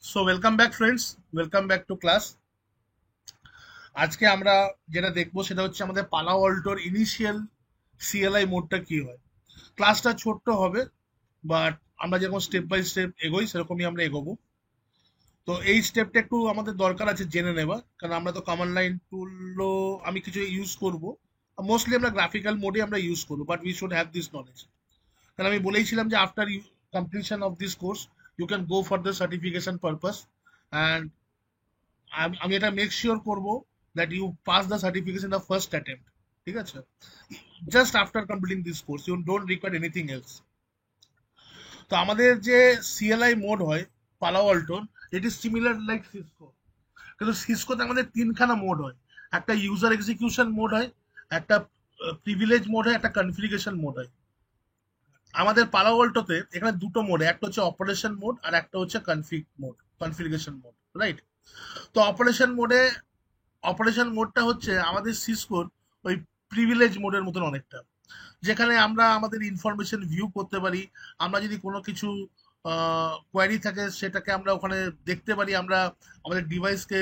So welcome back friends, welcome back to class. আজকে আমরা যেটা দেখবো সেটা হচ্ছে আমাদের পালা অল্টোর ইনিশিয়াল সিএলআই মোডটা কি হয়। ক্লাসটা ছোট্ট হবে, বাট আমরা যেরকম স্টেপ বাই স্টেপ এগোই সেরকমই আমরা এগোবো। তো এই স্টেপটা একটু আমাদের দরকার আছে জেনে নেওয়া, কারণ আমরা তো কমান্ড লাইন টুলও আমি কিছু ইউজ করব। মোস্টলি আমরা গ্রাফিক্যাল মোডে আমরা ইউজ করবো, but we should have this knowledge. কারণ আমি বলেইছিলাম যে after completion of this course you can go for the certification purpose, and আমি এটা মেক শিওর করব that you pass the certification the first attempt. ঠিক আছে, just after completing this course you don't require anything else. তো আমাদের যে CLI mode হয় পালাও অল্টোর, it is similar like Cisco, কিন্তু সিসকোতে আমাদের তিনখানা মোড হয়। একটা ইউজার এক্সিকিউশন মোড হয়, একটা প্রিভিলেজ মোড হয়, একটা কনফিগারেশন মোড হয়। আমাদের পালাও অল্টোতে এখানে দুটো মোড, একটা হচ্ছে অপারেশন মোড আর একটা হচ্ছে config mode, configuration mode, right? তো অপারেশন মোডটা হচ্ছে আমাদের সিসকোর ওই প্রিভিলেজ মোডের মতন অনেকটা, যেখানে আমরা আমাদের ইনফরমেশন ভিউ করতে পারি। আমরা যদি কোনো কিছু কোয়ারি থাকে সেটাকে আমরা ওখানে দেখতে পারি, আমরা আমাদের ডিভাইসকে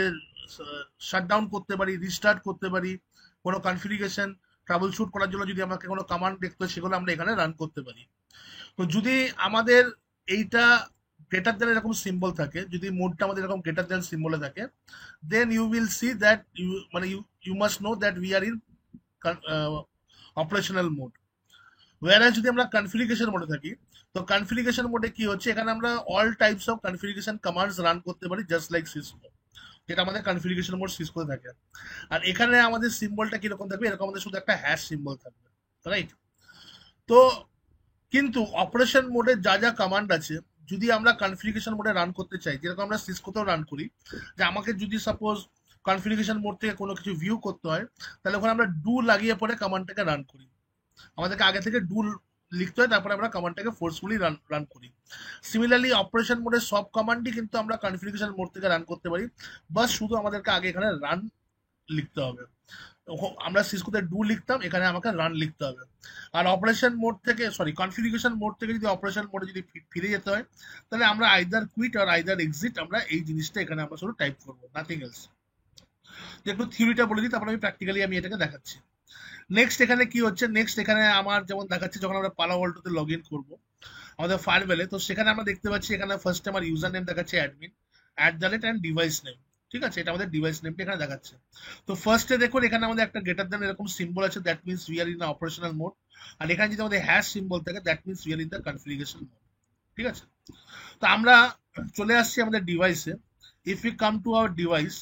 শাটডাউন করতে পারি, রিস্টার্ট করতে পারি। কোনো কনফিগারেশন ট্রাবল শুট করার জন্য যদি আমাকে কোনো কমান্ড দেখতে হয় সেগুলো আমরা এখানে রান করতে পারি। তো যদি আমাদের এইটা গ্রেটার দ্যান এরকম সিম্বল থাকে, যদি মোডটা আমাদের এরকম গ্রেটার দ্যান সিম্বলে থাকে, then you will see that you must know that we are in operational mode. ওয়ারাস যদি আমরা কনফিগারেশন মোডে থাকি, তো কনফিগারেশন মোডে কি হচ্ছে, এখানে আমরা all types of configuration commands run করতে পারি জাস্ট লাইক সিসকো, যেটা আমাদের কনফিগারেশন মোড সিসকোতে থাকে। আর এখানে আমাদের সিম্বলটা কিরকম থাকবে, এরকম আমাদের শুধু একটা হ্যাশ সিম্বল থাকবে, রাইট? তো কিন্তু অপারেশন মোডে যা যা কমান্ড আছে, যদি আমরা কনফিগারেশন মোডে রান করতে চাই, যেরকম আমরা সিসকোতেও রান করি, যে আমাকে যদি সাপোজ কনফিগারেশন মোড থেকে কোনো কিছু ভিউ করতে হয়, তাহলে ওখানে আমরা ডু লাগিয়ে পরে কমান্ডটাকে রান করি। আমাদেরকে আগে থেকে ডু লিখতে হয়, তারপরে আমরা কমান্ডটাকে ফোর্সফুলি রান রান করি। সিমিলারলি অপারেশন মোডের সব কমান্ডই কিন্তু আমরা কনফিগারেশন মোড থেকে রান করতে পারি, বাস শুধু আমাদেরকে আগে এখানে রান লিখতে হবে। আমরা সিসকোতে ডু লিখতাম, এখানে আমাকে রান লিখতে হবে। আর অপারেশন মোড থেকে, সরি, কনফিগারেশন মোড থেকে যদি অপারেশন মোডে যদি ফিরে যেতে হয়, তাহলে আমরা either quit are either exit, আমরা এই জিনিসটা এখানে আমরা শুধু টাইপ করবো, নাথিং এলস। একটু থিওরিটা বলে দিই, তারপরে আমি প্র্যাকটিক্যালি আমি এটাকে দেখাচ্ছি। নেক্সট এখানে কি হচ্ছে, নেক্সট এখানে আমার যেমন দেখাচ্ছে যখন আমরা পালা ওয়ার্ল্ডতে লগ ইন করবো আমাদের ফায়ারওয়েলে, তো সেখানে আমরা দেখতে পাচ্ছি এখানে ফার্স্ট আমার ইউজার নেম দেখাচ্ছে অ্যাডমিন @, ডিভাইস নেম। ঠিক আছে, এটা আমাদের ডিভাইস নেমটা এখানে দেখাচ্ছে। তো ফার্স্টে দেখুন এখানে আমাদের একটা গ্রেটার দ্যান এরকম সিম্বল আছে, that means we are in operational mode. আর এখানে যদি আমাদের হ্যাশ সিম্বল থাকে, that means we are in the configuration mode. ঠিক আছে, তো আমরা চলে আসছি আমাদের ডিভাইসে। If you come to our device,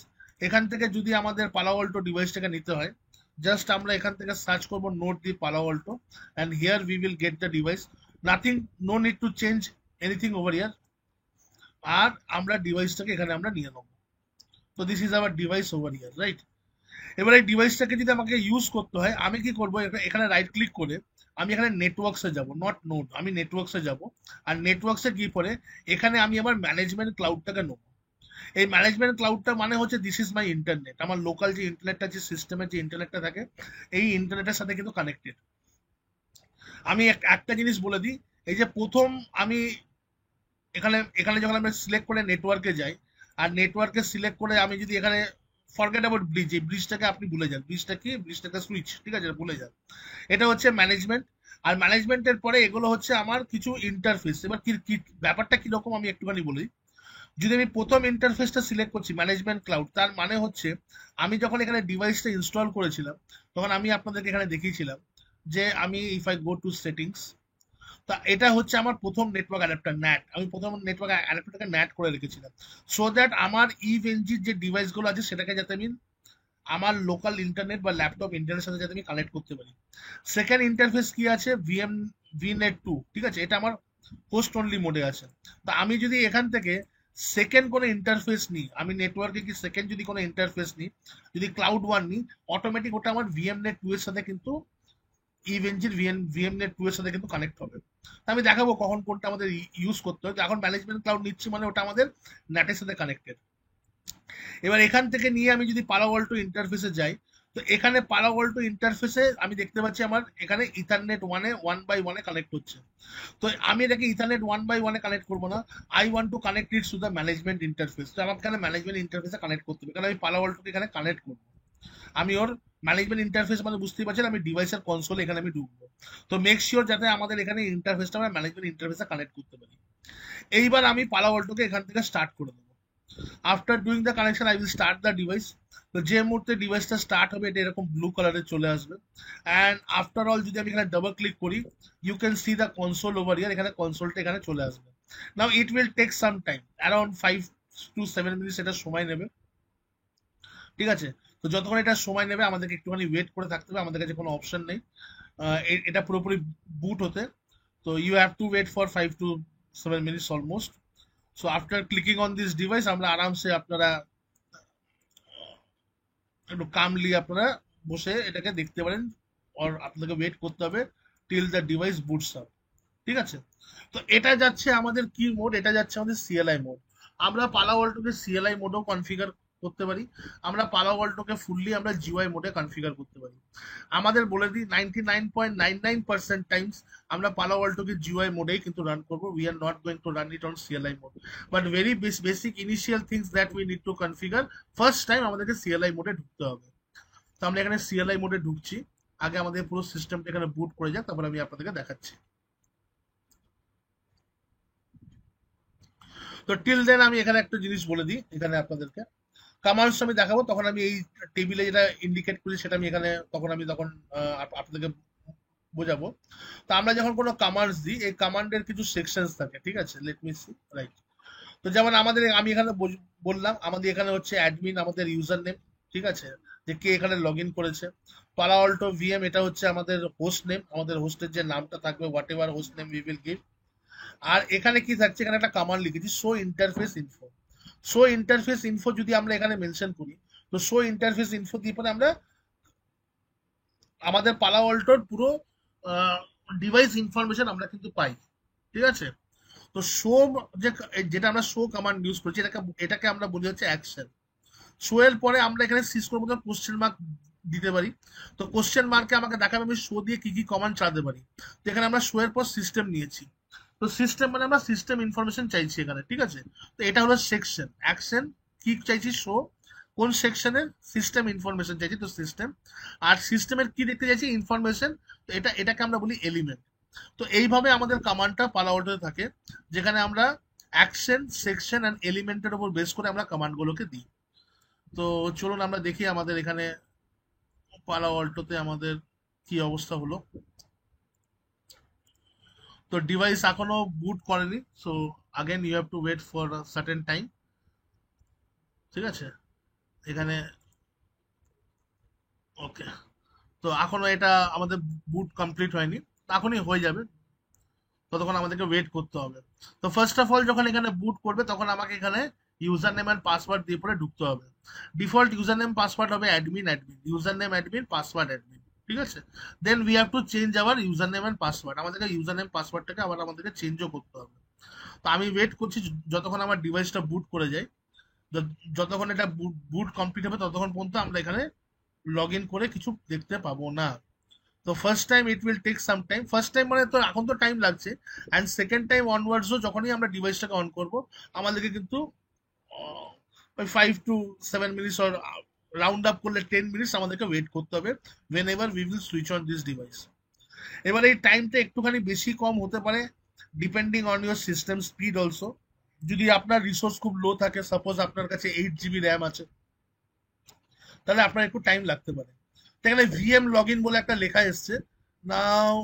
এখান থেকে যদি আমাদের পালাও অল্টো ডিভাইসটাকে নিতে হয়, জাস্ট আমরা এখান থেকে সার্চ করবো note the Palo Alto, and here we will get the device. Nothing, no need to change anything over here. আর আমরা ডিভাইসটাকে এখানে আমরা নিয়ে নেবো। তো this is our device over here, right? এবার এই ডিভাইসটাকে যদি আমাকে ইউজ করতে হয়, আমি কি করবো, এখানে রাইট ক্লিক করে আমি এখানে নেটওয়ার্কসে যাব, নট নোড, আমি নেটওয়ার্কসে যাব। আর নেটওয়ার্কসে গিয়ে পরে এখানে আমি আমার ম্যানেজমেন্ট ক্লাউডটাকে নেবো। এই ম্যানেজমেন্ট ক্লাউডটা মানে হচ্ছে দিস ইজ মাই ইন্টারনেট, আমার লোকাল যে ইন্টারনেটটা, যে সিস্টেমের যে ইন্টারনেটটা থাকে, এই ইন্টারনেটের সাথে কিন্তু কানেক্টেড। আমি একটা জিনিস বলে দিই, এই যে প্রথম আমি এখানে এখানে যখন আমরা সিলেক্ট করে নেটওয়ার্কে যাই, আর নেটওয়ার্কে সিলেক্ট করে আমি যদি এখানে ফরগেট অ্যাবাউট ব্রিজ, এই ব্রিজটাকে আপনি ভুলে যান, ব্রিজটা কি, ব্রিজটাকে সুইচ, ঠিক আছে, ভুলে যান। এটা হচ্ছে ম্যানেজমেন্ট। আর ম্যানেজমেন্টের পরে এগুলো হচ্ছে আমার কিছু ইন্টারফেস। এবার কি কি ব্যাপারটা কিরকম আমি একটুখানি বলি। যদি আমি প্রথম ইন্টারফেসটা সিলেক্ট করছি ম্যানেজমেন্ট ক্লাউড, তার মানে হচ্ছে আমি যখন এখানে ডিভাইসটা ইনস্টল করেছিলাম, তখন আমি আপনাদেরকে এখানে দেখিয়েছিলাম যে আমি if I go to settings, তা এটা হচ্ছে আমার প্রথম নেটওয়ার্ক অ্যাডাপ্টার ন্যাট, আমি প্রথম নেটওয়ার্ক অ্যাডাপ্টারটাকে ন্যাট করে রেখেছিলাম, সো দ্যাট আমার ইভএনজির যে ডিভাইসগুলো আছে সেটাকে যাতে আমি আমার লোকাল ইন্টারনেট বা ল্যাপটপ ইন্টারনেটের সাথে যাতে আমি কানেক্ট করতে পারি। সেকেন্ড ইন্টারফেস কি আছে, ভিনেট 2, ঠিক আছে, এটা আমার হোস্ট অনলি মোডে আছে। তা আমি যদি এখান থেকে সেকেন্ড কোনো ইন্টারফেস নিই, আমি নেটওয়ার্কে কি সেকেন্ড যদি কোনো ইন্টারফেস নিই, যদি ক্লাউড 1 নিই, অটোমেটিক ওটা আমার ভিএমনেট 2 এর সাথে কিন্তু ইভেনজির ভিএমনেট 2 এর সাথে কিন্তু কানেক্ট হবে। তা আমি দেখাবো কখন কোনটা আমাদের ইউজ করতে হয়। এখন ম্যানেজমেন্ট ক্লাউড নিচ্ছি মানে ওটা আমাদের ন্যাটের সাথে কানেক্টেড। এবার এখান থেকে নিয়ে আমি যদি পালা অল্টো ইন্টারফেসে যাই, তো এখানে পালা অল্টো ইন্টারফেসে আমি দেখতে পাচ্ছি আমার এখানে ইথারনেট ওয়ানে 1 by 1 কানেক্ট হচ্ছে। তো আমি এটাকে ইথারনেট 1 by 1 কানেক্ট করবো না, I want to connect it to the management interface. তো আমাকে এখানে ম্যানেজমেন্ট ইন্টারফেসে কানেক্ট করতে হবে, কারণ আমি পালা অল্টোকে এখানে কানেক্ট করবো। আমি ওর ম্যানেজমেন্ট ইন্টারফেস মানে বুঝতেই পারছেন, আমি ডিভাইসের কনসোল এখানে আমি ঢুকবো। তো মেক শিওর যাতে আমাদের এখানে ইন্টারফেসটা আমরা ম্যানেজমেন্ট ইন্টারফেসে কানেক্ট করতে পারি। এইবার আমি পালা অল্টোকে এখান থেকে স্টার্ট করে দেবো। After doing the connection I will start the device. তো যে মুহূর্তে ডিভাইসটা স্টার্ট হবে এটা এরকম ব্লু কালারে চলে আসবে। অ্যান্ড আফটার অল যদি আমি এখানে ডাবল ক্লিক করি, you can see the console over here, এখানে কনসোলটা এখানে চলে আসবে। Now it will take some time, around 5 to 7 minutes এটা সময় নেবে। ঠিক আছে, তো যতক্ষণ এটা সময় নেবে আমাদেরকে একটুখানি ওয়েট করে থাকতে হবে, আমাদের কাছে কোনো অপশন নেই এটা পুরোপুরি বুট হতে। তো you have to wait for 5 to 7 minutes almost. So after clicking on this device আমরা আরামসে আপনারা একটু কামলি আপনারা বসে এটাকে দেখতে পারেন, আর আপনাকে ওয়েট করতে হবে till the device boots up. ঠিক আছে, তো এটা যাচ্ছে আমাদের কি মোড, এটা যাচ্ছে আমাদের সিএলআই মোড। আমরা পালা ওয়ালটোকে সিএলআই মোডেও কনফিগার করতে পারি, আমরা পালা ওয়ালটোকে ফুললি আমরা জিওআই মোডে কনফিগার করতে পারি। আমাদের বলে দিই 99.99% টাইমস আমরা পালা ওয়ালটোকে জিওআই মোডেই কিন্তু রান করবো, we are not going to run it on CLI mode. But very basic initial things that we need to configure, first time আমাদেরকে সিএলআই মোডে ঢুকতে হবে। তো আমরা এখানে সিএলআই মোডে ঢুকছি, আগে আমাদের পুরো সিস্টেমটা এখানে বুট করে যাক, তারপর আমি আপনাদেরকে দেখাচ্ছি। তো টিল দেন আমি এখানে একটা জিনিস বলে দিই, এখানে আপনাদেরকে কমান্ডস আমি দেখাবো, তখন আমি এই টেবিলে যেটা ইন্ডিকেট করি সেটা আমি এখানে তখন আপনাদেরকে বোঝাবো। তো আমরা যখন কোনো কমান্ডস দিই, এই কমান্ডের কিছু সেকশনস থাকে, ঠিক আছে, লেট মি সি রাইট। তো যেমন আমাদের আমি এখানে বললাম আমাদের এখানে হচ্ছে অ্যাডমিন আমাদের ইউজার নেম, ঠিক আছে, যে কে এখানে লগ ইন করেছে। পালা অল্টো ভিএম এটা হচ্ছে আমাদের হোস্ট নেম, আমাদের হোস্টের যে নামটা থাকবে whatever host name we will give. আর এখানে কি থাকছে, এখানে একটা কমান্ড লিখেছি show interface info. Show interface info যদি আমরা এখানে মেনশন করি, তো শো ইন্টারফেস ইনফো দিয়ে পরে আমরা আমাদের পালা অল্টোর পুরো ডিভাইস ইনফরমেশন আমরা কিন্তু পাই। ঠিক আছে, তো শো যে যেটা আমরা শো কমান্ড ইউজ করছি এটাকে এটাকে আমরা বলি হচ্ছে অ্যাকশন। শো এর পরে আমরা এখানে সিসকোর মধ্যে কোশ্চেন মার্ক দিতে পারি। তো কোশ্চেন মার্কে আমাকে দেখাবে আমি শো দিয়ে কি কি কমান্ড চালাতে পারি। তো এখানে আমরা শো এর পর সিস্টেম নিয়েছি। তো সিস্টেম মানে আমরা সিস্টেম ইনফরমেশন চাইছি এখানে, ঠিক আছে। তো এটা হলো সেকশন অ্যাকশন, কি চাইছি শো, কোন সেকশনের সিস্টেম ইনফরমেশন চাইছি, তো সিস্টেম। আর সিস্টেমের কি দেখতে চাইছি ইনফরমেশন, তো এটাকে আমরা বলি এলিমেন্ট। তো এইভাবে আমাদের কমান্ডটা পালা অল্টোতে থাকে, যেখানে আমরা অ্যাকশন সেকশন অ্যান্ড এলিমেন্টের উপর বেস করে আমরা কমান্ডগুলোকে দিই। তো চলুন আমরা দেখি আমাদের এখানে পালা অল্টোতে আমাদের কি অবস্থা হলো। তো ডিভাইস এখনো বুট করেনি, so again you have to wait for certain time. ঠিক আছে, এখানে ওকে। তো এখনো এটা আমাদের বুট কমপ্লিট হয়নি, এখনই হয়ে যাবে, ততক্ষণ আমাদেরকে ওয়েট করতে হবে। তো ফার্স্ট অফ অল যখন এখানে বুট করবে তখন আমাকে এখানে ইউজার নেম অ্যান্ড পাসওয়ার্ড দিয়ে পরে ঢুকতে হবে। ডিফল্ট ইউজার নেম পাসওয়ার্ড হবে admin admin, user name admin, password admin. ঠিক আছে, then we have to change our user name and password, আমাদেরকে ইউজার নেম পাসওয়ার্ডটাকে আবার আমাদেরকে চেঞ্জও করতে হবে। তো আমি ওয়েট করছি যতক্ষণ আমার ডিভাইসটা বুট করে যায়। যতক্ষণ এটা বুট কমপ্লিট হবে ততক্ষণ পর্যন্ত আমরা এখানে লগ ইন করে কিছু দেখতে পাবো না। তো first time it will take some time, first time মানে তো এখন তো টাইম লাগছে। অ্যান্ড সেকেন্ড টাইম অনওয়ার্ডসও যখনই আমরা ডিভাইসটাকে অন করব আমাদেরকে কিন্তু ওই 5 to 7 minutes or round up করলে 10 মিনিটস আমাদেরকে ওয়েট করতে হবে whenever we will switch on this device. এবার এই টাইমটা একটুখানি বেশি কম হতে পারে depending on your system speed also. যদি আপনার রিসোর্স খুব লো থাকে, সাপোজ আপনার কাছে 8 GB র্যাম আছে, তাহলে আপনার একটু টাইম লাগতে পারে। এখানে ভিএম লগ ইন বলে একটা লেখা এসছে নাও।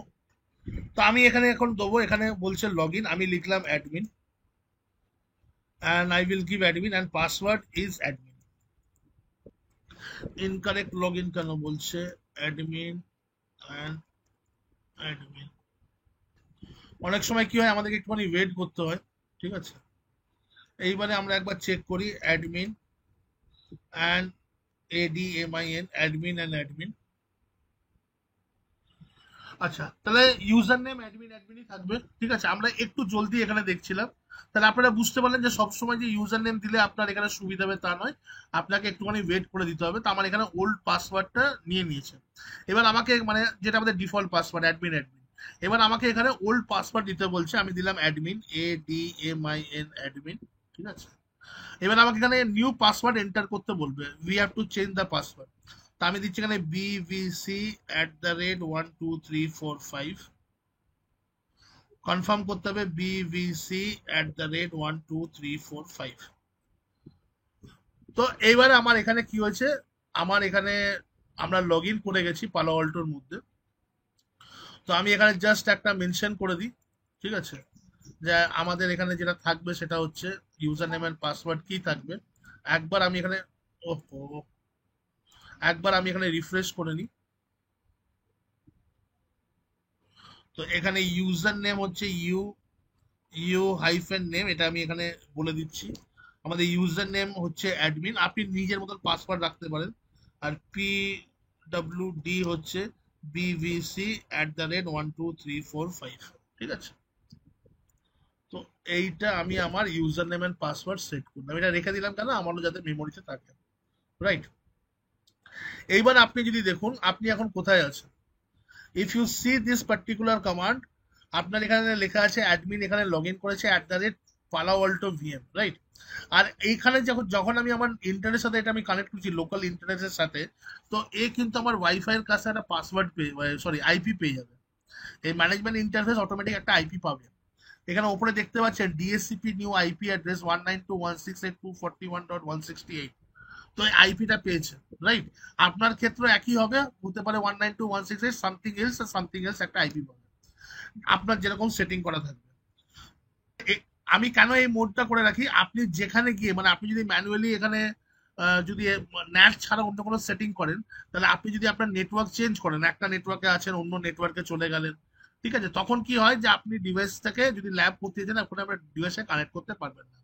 তো আমি এখানে এখন দেবো, এখানে বলছে লগ ইন, আমি লিখলাম admin and I will give admin and password is admin. Incorrect log in কেন বলছে, অ্যাডমিন অ্যান্ড অ্যাডমিন। অনেক সময় কি হয় আমাদেরকে একটুখানি ওয়েট করতে হয়। ঠিক আছে, এইবারে আমরা একবার চেক করি admin and ADMIN admin and admin. আচ্ছা, তাহলে ইউজার নেম অ্যাডমিনই থাকবে। ঠিক আছে, আমরা একটু জলদি এখানে দেখছিলাম। তাহলে আপনারা বুঝতে পারলেন যে সবসময় যে ইউজার নেম দিলে আপনার এখানে সুবিধা হবে তা নয়, আপনাকে একটুখানি ওয়েট করে দিতে হবে। তো আমার এখানে ওল্ড পাসওয়ার্ডটা নিয়ে নিয়েছে। এবার আমাকে মানে যেটা আমাদের ডিফল্ট পাসওয়ার্ড অ্যাডমিন, এবার আমাকে এখানে ওল্ড পাসওয়ার্ড দিতে বলছে, আমি দিলাম অ্যাডমিন, ADMIN অ্যাডমিন। ঠিক আছে, এবার আমাকে এখানে নিউ পাসওয়ার্ড এন্টার করতে বলবে, we have to change the password. তো আমি দিচ্ছি এখানে BVC@12345, কনফার্ম করতে হবে BVC@12345। তো এইবারে আমার এখানে কি হয়েছে, আমার এখানে আমরা লগ ইন করে গেছি পালো অল্টোর মধ্যে। তো আমি এখানে জাস্ট একটা মেনশন করে দিই। ঠিক আছে, যে আমাদের এখানে যেটা থাকবে সেটা হচ্ছে ইউজার নেম এন্ড পাসওয়ার্ড কি থাকবে। একবার আমি এখানে, ওহো, একবার আমি এখানে রিফ্রেশ করে নিই। তো এখানে ইউজার নেম হচ্ছে ইউ হাইফেন নেম, এটা আমি এখানে বলে দিচ্ছি। আমাদের ইউজার নেম হচ্ছে অ্যাডমিন, আপনি নিজের মতন পাসওয়ার্ড রাখতে পারেন। আর PWD হচ্ছে BVC@12345। ঠিক আছে, তো এইটা আমি আমার user name and password set করলাম, এটা রেখে দিলাম কেন, আমারও যাতে মেমোরিতে থাকে। রাইট, এইবার আপনি যদি দেখুন আপনি এখন কোথায় আছেন। If you see this particular command, আপনার এখানে লেখা আছে অ্যাডমিন এখানে লগ ইন করেছে @PaloAltoVM, রাইট। আর এইখানে যখন যখন আমি আমার ইন্টারনেটের সাথে এটা আমি কানেক্ট করছি লোকাল ইন্টারনেটের সাথে, তো এ কিন্তু আমার ওয়াইফাই এর কাছে একটা পাসওয়ার্ড পেয়ে, সরি আইপি পেয়ে যাবে। এই ম্যানেজমেন্ট ইন্টারফেস অটোমেটিক একটা আইপি পাবে। এখানে উপরে দেখতে পাচ্ছেন ডিএসসিপি নিউ আইপি অ্যাড্রেস 192.168.241.168। তো এই আইপিটা পেয়েছে, রাইট। আপনার ক্ষেত্রে একই হবে, হতে পারে 192.168 সামথিং এলস, সামথিং এলস একটা আইপি পাবে, আপনার যেরকম সেটিং করা থাকবে। আমি কেন এই মোডটা করে রাখি, আপনি যেখানে গিয়ে মানে আপনি যদি ম্যানুয়ালি এখানে যদি ন্যাট ছাড়া অন্য কোনো সেটিং করেন, তাহলে আপনি যদি আপনার নেটওয়ার্ক চেঞ্জ করেন, একটা নেটওয়ার্কে আছেন অন্য নেটওয়ার্কে চলে গেলেন, ঠিক আছে, তখন কি হয় যে আপনি ডিভাইস থেকে যদি ল্যাব করতে চান ওখানে আপনার ডিভাইসে কানেক্ট করতে পারবেন না।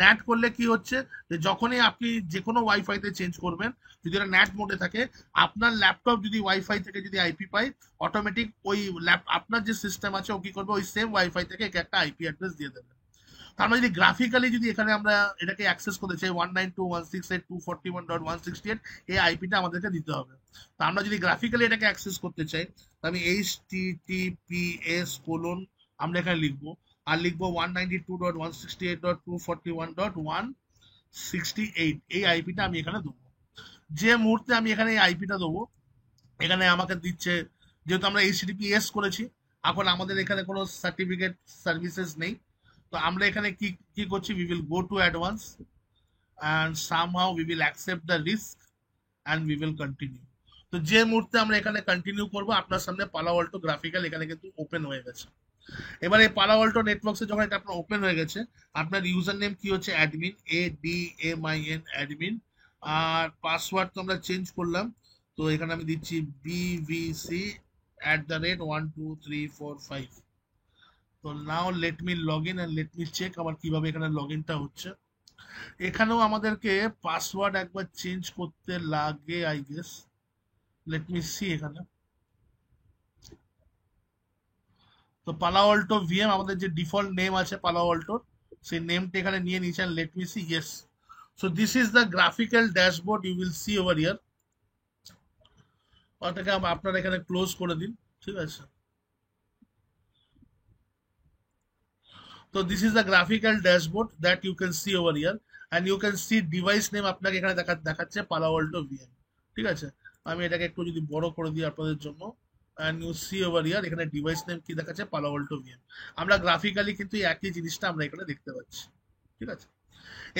ন্যাট করলে কি হচ্ছে, যে যখনই আপনি যে কোনো ওয়াইফাইতে চেঞ্জ করবেন, যদি এটা ন্যাট মোডে থাকে, আপনার ল্যাপটপ যদি ওয়াইফাই থেকে যদি আইপি পায়, অটোমেটিক ওই আপনার যে সিস্টেম আছে ও কি করবে, ওই সেম ওয়াইফাই থেকে একে একটা আইপি অ্যাড্রেস দিয়ে দেবে। তার মানে যদি গ্রাফিক্যালি যদি এখানে আমরা এটাকে অ্যাক্সেস করতে চাই 192.168.241.168, এই আইপিটা আমাদেরকে দিতে হবে। তো আমরা যদি গ্রাফিক্যালি এটাকে অ্যাক্সেস করতে চাই, আমি HTTPS: আমরা এখানে লিখবো, আর লিখবো 192.168.241.168, এই আইপিটা আমি এখানে দেবো। যে মুহূর্তে আমি এখানে এই আইপিটা দেবো, এখানে আমাকে দিচ্ছে, যেহেতু আমরা HTTPS করেছি, এখন আমাদের এখানে কোনো সার্টিফিকেট সার্ভিসেস নেই। তো আমরা এখানে কি কি করছি, we will go to advance and somehow we will accept the risk and we will continue. তো যে মুহূর্তে আমরা এখানে কন্টিনিউ করবো, আপনার সামনে পালো অল্টো গ্রাফিক্যাল এখানে কিন্তু ওপেন হয়ে গেছে। এবার এই পালো অল্টো নেটওয়ার্কসে যখন এটা আপনার ওপেন হয়ে গেছে, আপনার ইউজার নেম কি হচ্ছে অ্যাডমিন, ADMIN অ্যাডমিন। আর পাসওয়ার্ড তো আমরা চেঞ্জ করলাম, তো এখানে আমি দিচ্ছি BVC@12345। তো now let me log in and let me check আমার কিভাবে এখানে লগ ইনটা হচ্ছে। এখানেও আমাদেরকে পাসওয়ার্ড একবার চেঞ্জ করতে লাগে I guess, let me see এখানে। তো পালো অল্টো ভিএম আমাদের যে ডিফল্ট নেম আছে পালো অল্টোর, সেই নেমটা এখানে নিয়ে নিয়েছেন, let me see, yes. So this is the graphical dashboard you will see over here. ওটাকে আপনারা এখানে ক্লোজ করে দিন। ঠিক আছে, তো this is the graphical dashboard that you can see over here, and you can see device name আপনাকে এখানে দেখাচ্ছে পালো অল্টো ভিএম। ঠিক আছে, আমি এটাকে একটু যদি বড় করে দিই আপনাদের জন্য, and you see over here এখানে ডিভাইস নেম কি দেখাচ্ছে, পালো অল্টো ভিএম। আমরা গ্রাফিক্যালি কিন্তু এই একই জিনিসটা আমরা এখানে দেখতে পাচ্ছি। ঠিক আছে,